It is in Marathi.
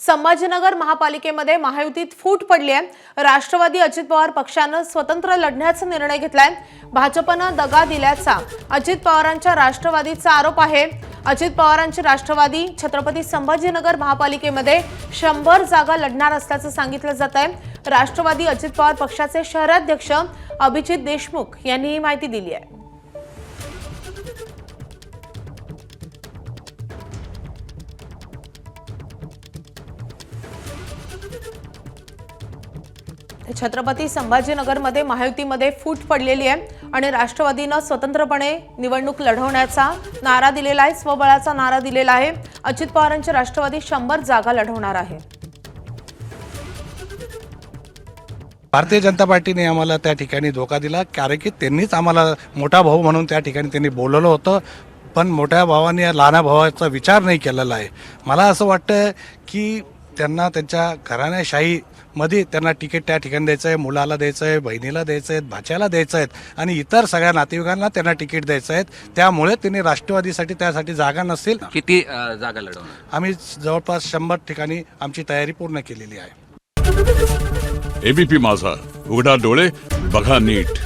संभाजीनगर महापालिकेमध्ये महायुतीत फूट पडली आहे। राष्ट्रवादी अजित पवार पक्षाने स्वतंत्र लढण्याचा निर्णय घेतलाय। भाजपने दगा दिल्याचा अजित पवारांच्या राष्ट्रवादीचा आरोप आहे। अजित पवारांची राष्ट्रवादी छत्रपती संभाजीनगर महापालिकेमध्ये 100 जागा लढणार असल्याचं सांगितलं जात आहे। राष्ट्रवादी अजित पवार पक्षाचे शहराध्यक्ष अभिजित देशमुख यांनी ही माहिती दिली आहे। छत्रपती संभाजीनगरमध्ये महायुतीमध्ये फूट पडलेली आहे आणि राष्ट्रवादीने स्वतंत्रपणे निवडणूक लढवण्याचा नारा दिलेला आहे, स्वबळाचा नारा दिलेला आहे। अजित पवारांची राष्ट्रवादी 100 जागा लढवणार आहे। भारतीय जनता पार्टीने आम्हाला त्या ठिकाणी धोका दिला, कारण की त्यांनीच आम्हाला मोठा भाऊ म्हणून त्या ठिकाणी त्यांनी बोलवलं होतं, पण मोठ्या भावाने लहान भावाचा विचार नाही केलेला आहे। मला असं वाटतं की त्यांना त्यांच्या घराण्याशाहीमध्ये त्यांना तिकीट त्या ठिकाणी द्यायचं आहे, मुलाला द्यायचं आहे, बहिणीला द्यायचं आहे, भाच्याला द्यायचं आहे आणि इतर सगळ्या नातेवाईकांना त्यांना तिकीट द्यायचं आहे। त्यामुळे त्यांनी राष्ट्रवादीसाठी त्यासाठी जागा नसतील। किती जागा लढवणार? आम्ही जवळपास 100 ठिकाणी आमची तयारी पूर्ण केलेली आहे। एबीपी माझा, उघडा डोळे बघा नीट।